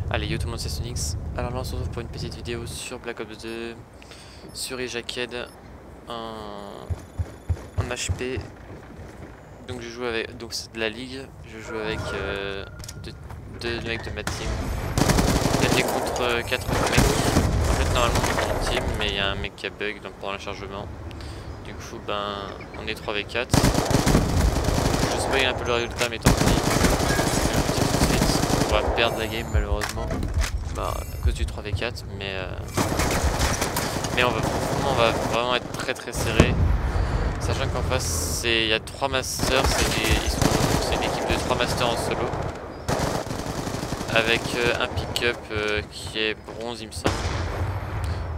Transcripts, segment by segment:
Allez, yo tout le monde, c'est Sonix. Alors là on se retrouve pour une petite vidéo sur Black Ops 2, sur Ejaked en HP. Donc je joue avec, donc c'est de la ligue, je joue avec deux mecs de ma team. Gagné contre 4 mecs. En fait normalement on est en team, mais il y a un mec qui a bug pendant le chargement. Du coup ben on est 3v4. Je spoil un peu le résultat mais tant pis. On va perdre la game malheureusement. Bah, à cause du 3v4, mais on va vraiment être très serré, sachant qu'en face il y a 3 masters, c'est une équipe de 3 masters en solo avec un pick-up qui est bronze il me semble,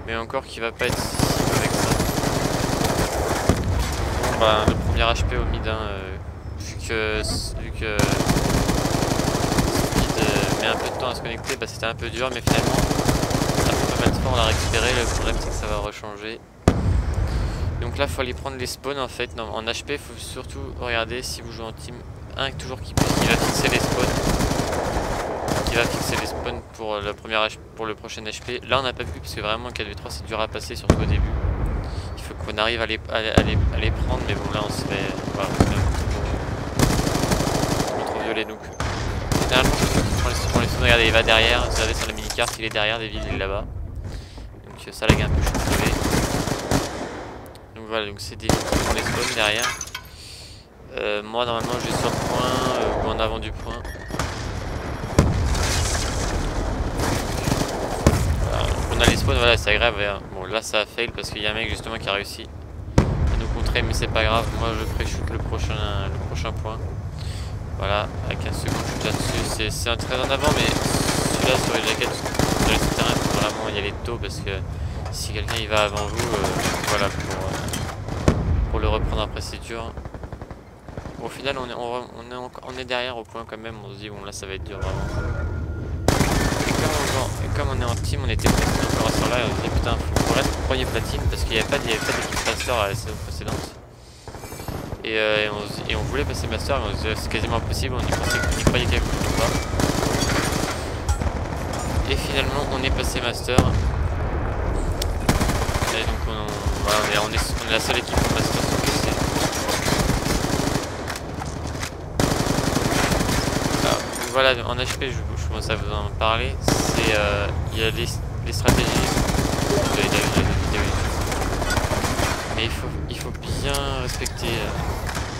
mais encore qui va pas être si mauvais que ça. Bon, bah, le premier HP au mid, vu que met un peu de temps à se connecter, bah c'était un peu dur, mais finalement après pas mal de temps on l'a récupéré. Le problème c'est que ça va rechanger. Donc là faut aller prendre les spawns en fait. Non, en HP il faut surtout regarder si vous jouez en team 1 toujours qui va fixer les spawns, pour le prochain HP. Là on n'a pas pu parce que vraiment 4v3 c'est dur à passer, surtout au début. Il faut qu'on arrive à les prendre, mais bon là on se fait voilà, trop violer. Donc généralement je prends les spawns. Regardez, il va derrière, vous savez sur la mini-carte il est derrière, Devil il est là-bas. Donc ça lag un peu, je suis désolé. Donc voilà, donc c'est Devil qui prend les spawns derrière. Moi normalement je vais sur le point ou en avant du point. Voilà, on a les spawns, voilà c'est agréable. Bon là ça a fail parce qu'il y a un mec justement qui a réussi à nous contrer, mais c'est pas grave. Moi je pré-shoot le prochain point. Voilà, à 15 secondes je suis déjà dessus. C'est un très en avant, mais celui-là sur les jaquettes, sur les souterrains, il faut vraiment y aller tôt parce que si quelqu'un y va avant vous, voilà, pour le reprendre après c'est dur. Au final on est derrière au point quand même, on se dit bon là ça va être dur vraiment. Et comme on est en team, on était presque encore sur là et on se dit putain faut rester premier platine parce qu'il n'y avait pas d'équipe master à la saison précédente. Et on voulait passer master, mais on se disait c'est quasiment impossible, on y croyait quelque chose pas. Et finalement on est passé master. Et donc voilà, on est la seule équipe en master sur PC. Voilà, en HP je commence à vous en parler. C'est il y a les stratégies, vous avez déjà vu les vidéos YouTube. Mais il faut bien respecter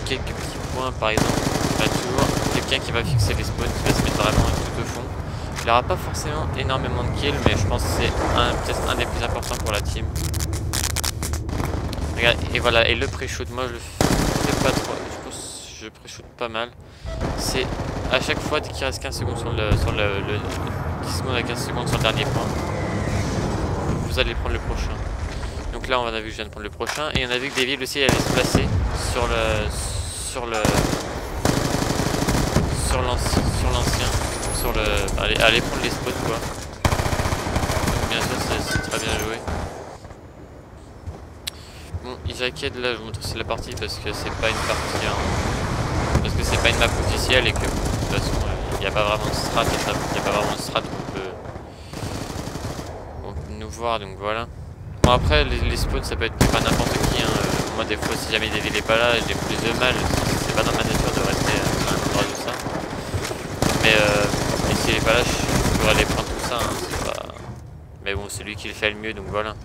quelques petits points, par exemple, pas toujours quelqu'un qui va fixer les spawns, qui va se mettre vraiment tout au fond. Il n'aura pas forcément énormément de kills, mais je pense que c'est peut-être un des plus importants pour la team. Regarde, et voilà, et le pré-shoot, moi je le fais pas trop, je pré-shoot pas mal. C'est à chaque fois dès qu'il reste 15 secondes sur le 10 secondes à 15 secondes sur le dernier point, vous allez prendre le prochain. Donc là on a vu que je viens de prendre le prochain, et on a vu que Devil aussi allait se placer sur l'ancien, aller prendre les spots quoi. Donc bien sûr c'est très bien joué. Bon, Ejaked là je vous montre aussi la partie parce que c'est pas une partie parce que c'est pas une map officielle et que de toute façon il n'y a pas vraiment de strat, qu'on peut nous voir, donc voilà. Bon après les spawns ça peut être pas n'importe qui, moi des fois si jamais Devil est pas là j'ai plus de mal, c'est pas dans ma nature de rester à un endroit de ça. Mais s'il est pas là je pourrais aller prendre tout ça, c'est pas... Mais bon c'est lui qui le fait le mieux, donc voilà.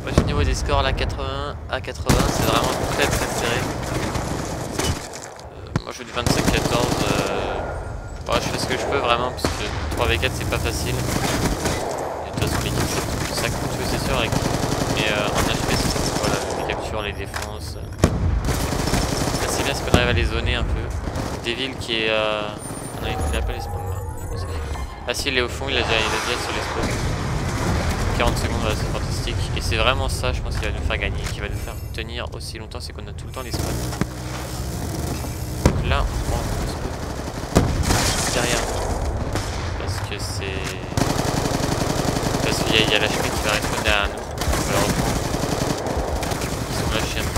Moi j'ai au niveau des scores là 81 à 80, c'est vraiment très serré. Moi je joue du 25-14, ouais, je fais ce que je peux vraiment parce que 3v4 c'est pas facile. Et de toute façon l'équipe ça compte c'est sûr, mais en HP c'est voilà, les captures, les défenses. Là c'est bien parce qu'on arrive à les zoner un peu. Devil qui est non il a pas les spawns là. Ah si il est au fond, il a déjà sur les spawns. 40 secondes, voilà, c'est fantastique. Et c'est vraiment ça, je pense, qui va nous faire gagner, qui va nous faire tenir aussi longtemps, c'est qu'on a tout le temps les spawns. Donc là, on prend le spawn derrière nous. Parce que c'est... Parce qu'il y a l'HP qui va répondre derrière nous. On va le reprendre. Ils sont lâchés un peu.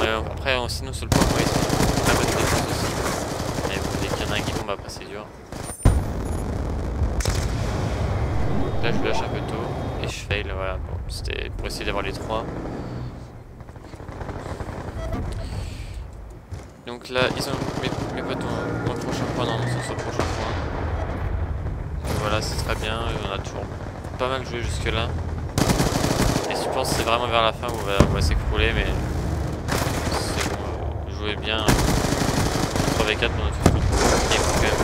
Et après, sinon sur le point, ouais, ils sont très bonne défense aussi. Mais bon, dès qu'il y en a un qui tombe, après c'est dur. Là, je lâche un peu tôt et je fail. Voilà, bon, c'était pour essayer d'avoir les 3. Donc là, ils ont mes potes ont le prochain point, non, ils sont sur le prochain point. Donc voilà, c'est très bien, on a toujours pas mal joué jusque là. Et je pense que c'est vraiment vers la fin où on va s'écrouler, mais c'est bon, jouer bien. 3v4 pendant tout le game quand même.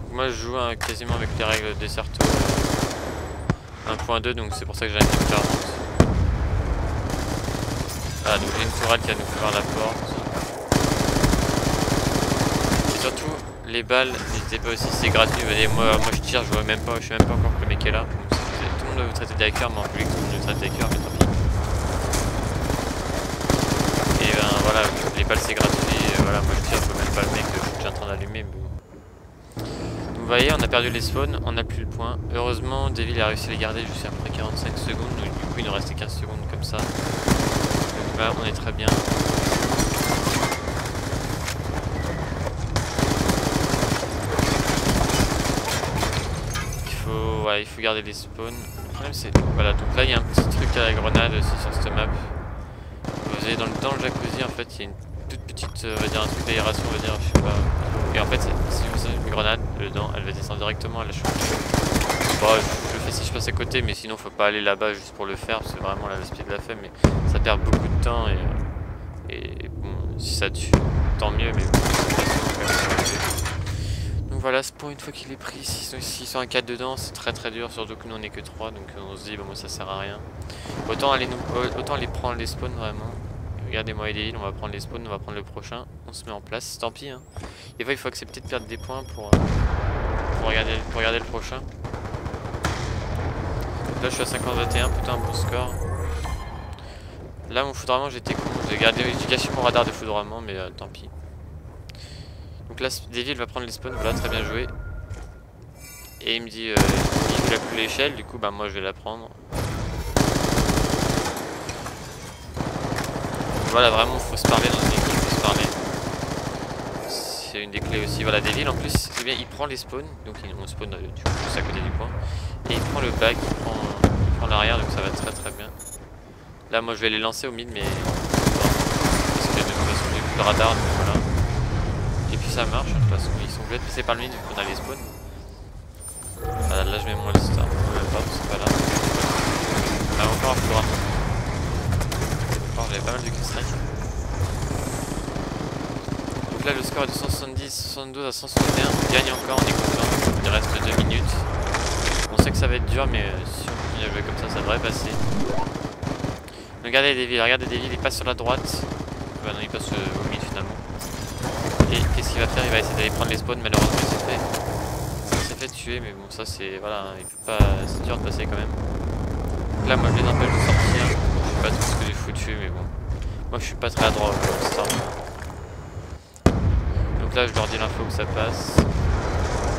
Donc moi je joue quasiment avec les règles des Certo 1.2, donc c'est pour ça que j'ai un game clairement. Ah, donc j'ai une tourelle qui va nous faire la porte. Et surtout, les balles, n'hésitez pas aussi, c'est gratuit. Moi je tire, je sais même pas encore que le mec est là. Donc, tout le monde va vous traiter d'hacker, mais en public tout le monde nous traite d'hacker, mais tant pis. Et ben voilà, les balles c'est gratuit. Et voilà, moi je tire, je vois même pas le mec, je suis en train d'allumer. Mais... Donc vous voyez, on a perdu les spawns, on n'a plus le point. Heureusement, Devil a réussi à les garder jusqu'à après 45 secondes. Donc, du coup, il nous restait 15 secondes comme ça. Donc là, on est très bien. Il faut garder les spawns. Le problème c'est... Voilà, donc là il y a un petit truc à la grenade aussi sur cette map. Vous voyez dans le jacuzzi en fait il y a une toute petite, on va dire un truc d'aération, on va dire, je sais pas. Et en fait si vous avez une grenade dedans, elle va descendre directement à la chute. Bon, je le fais si je passe à côté, mais sinon faut pas aller là-bas juste pour le faire, c'est vraiment l'aspect de la fait, mais ça perd beaucoup de temps et bon, si ça tue, tant mieux, mais bon, donc voilà, ce point une fois qu'il est pris, s'ils sont à 4 dedans, c'est très dur, surtout que nous on est que 3, donc on se dit, bon moi ça sert à rien. Autant aller prendre les spawns vraiment. Regardez moi et les heals, on va prendre les spawns, on va prendre le prochain, on se met en place, tant pis hein. Des fois il faut accepter de perdre des points pour regarder le prochain. Donc là je suis à 50-21, plutôt un bon score. Là mon foudroiement j'étais con, j'ai gâché mon radar de foudroiement, mais tant pis. Donc là, Devil va prendre les spawns, voilà, très bien joué. Et il me dit, il a plus l'échelle, du coup, bah moi je vais la prendre. Voilà, vraiment, faut se parler dans une équipe, faut se parler. C'est une des clés aussi. Voilà, Devil, en plus, c'est bien, il prend les spawns, donc on spawn du coup juste à côté du point. Et il prend le back, il prend l'arrière, donc ça va très bien. Là, moi je vais les lancer au mid, mais... Parce que de toute façon, j'ai plus le radar, donc voilà. Et puis ça marche, de toute façon ils sont obligés de passer par le mid vu qu'on a les spawns. Voilà, là je mets moins le star, c'est pas là. Ah, encore un foudre. J'avais pas mal de kill-strike. Donc là le score est de 170, 72 à 161. On gagne encore, on est content. Il reste 2 minutes. On sait que ça va être dur, mais si on continue à jouer comme ça devrait passer. Regardez Devil, il passe sur la droite. Bah non, il passe au mid finalement. Et qu'est-ce qu'il va faire? Il va essayer d'aller prendre les spawns, malheureusement il s'est fait tuer, mais bon ça c'est... Voilà, il peut pas... c'est dur de passer quand même. Donc là moi je les empêche de sortir, je sais pas tout ce que j'ai foutu, mais bon. Moi je suis pas très adroit pour ça. Donc là je leur dis l'info que ça passe.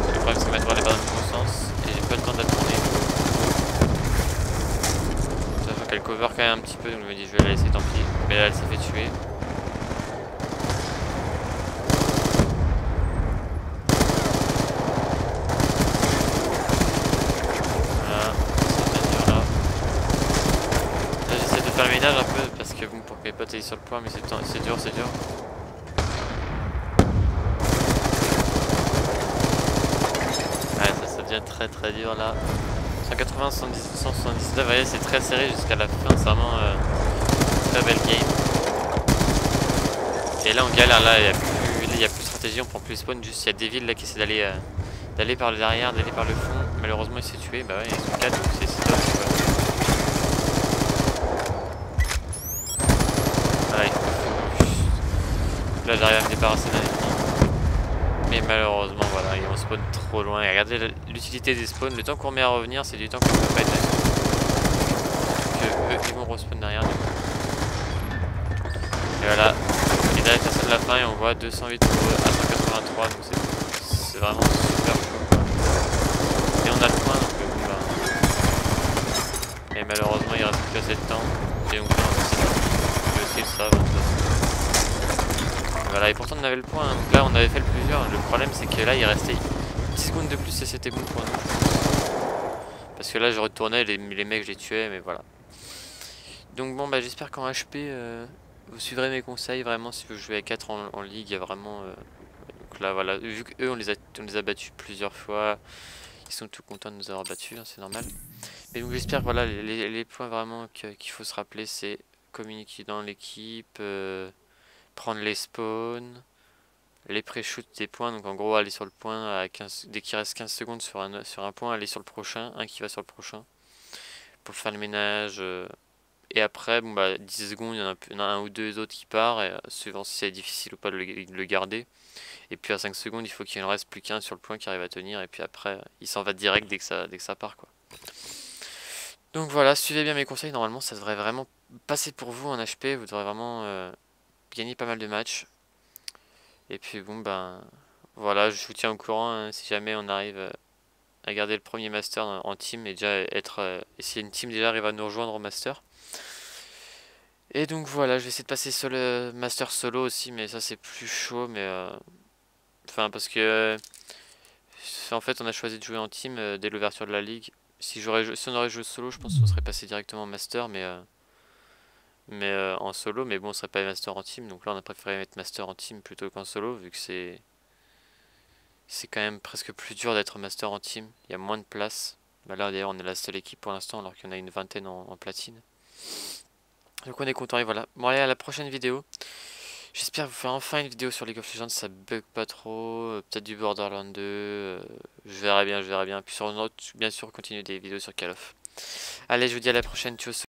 Le problème c'est que ma toile est pas dans le bon sens, et j'ai pas le temps de la tourner. Sachant qu'elle cover quand même un petit peu, donc je me dis je vais la laisser, tant pis. Mais là elle s'est fait tuer. Faire le ménage un peu parce que bon, pour que mes potes aillent sur le point, mais c'est dur. Ouais, ça devient très dur là. 180, 170, 179, vous voyez, c'est très serré jusqu'à la fin, c'est vraiment très belle game. Et là on galère, là il y a plus de stratégie, on prend plus les spawns, juste il y a des villes là qui essaient d'aller par le derrière, d'aller par le fond. Malheureusement il s'est tué, bah ouais, ils sont 4 donc c'est top. Là j'arrive à me débarrasser d'un ennemi. Mais malheureusement voilà, on spawn trop loin. Et regardez l'utilité des spawns, le temps qu'on met à revenir c'est du temps qu'on peut pas être dessus. Donc eux ils vont respawn derrière du coup. Et voilà, et derrière ça de la fin et on voit 208 à 183, donc c'est vraiment super chaud. Et on a le point donc bon bah. Et malheureusement il reste plus assez de temps. Et donc là on va essayer de ça. Voilà, et pourtant on avait le point, hein. Donc là on avait fait le plusieurs. Le problème c'est que là il restait 10 secondes de plus et c'était bon pour nous. Parce que là je retournais, les mecs je les tuais, mais voilà. Donc bon bah j'espère qu'en HP vous suivrez mes conseils vraiment si vous jouez à 4 en ligue, il y a vraiment... donc là voilà, vu qu'eux on les a battus plusieurs fois, ils sont tout contents de nous avoir battus, hein, c'est normal. Mais donc j'espère que voilà, les points vraiment qu'il faut se rappeler c'est communiquer dans l'équipe, prendre les spawns, les pré-shoot des points, donc en gros aller sur le point à 15, dès qu'il reste 15 secondes sur un point, aller sur le prochain, un qui va sur le prochain, pour faire le ménage. Et après, bon bah 10 secondes, il y en a un ou deux autres qui part, et, suivant si c'est difficile ou pas de le garder. Et puis à 5 secondes, il faut qu'il ne reste plus qu'un sur le point qui arrive à tenir, et puis après, il s'en va direct dès que ça part, quoi. Donc voilà, suivez bien mes conseils, normalement ça devrait vraiment passer pour vous en HP, vous devrez vraiment gagner pas mal de matchs. Et puis bon ben voilà, je vous tiens au courant hein, si jamais on arrive à garder le premier master en team et déjà être et si une team déjà arrive à nous rejoindre au master. Et donc voilà, je vais essayer de passer sur le master solo aussi, mais ça c'est plus chaud, mais enfin parce que en fait on a choisi de jouer en team dès l'ouverture de la ligue. Si on aurait joué solo, je pense qu'on serait passé directement en master, mais en solo, mais bon, on serait pas master en team, donc là on a préféré mettre master en team plutôt qu'en solo, vu que c'est quand même presque plus dur d'être master en team, il y a moins de place. Bah là d'ailleurs on est la seule équipe pour l'instant alors qu'il y en a une vingtaine en platine. Donc on est content et voilà. Bon allez à la prochaine vidéo. J'espère vous faire enfin une vidéo sur League of Legends, ça bug pas trop, peut-être du Borderlands 2, je verrai bien, je verrai bien. Puis sur une autre, bien sûr, continuer des vidéos sur Call of. Allez, je vous dis à la prochaine, tchuss.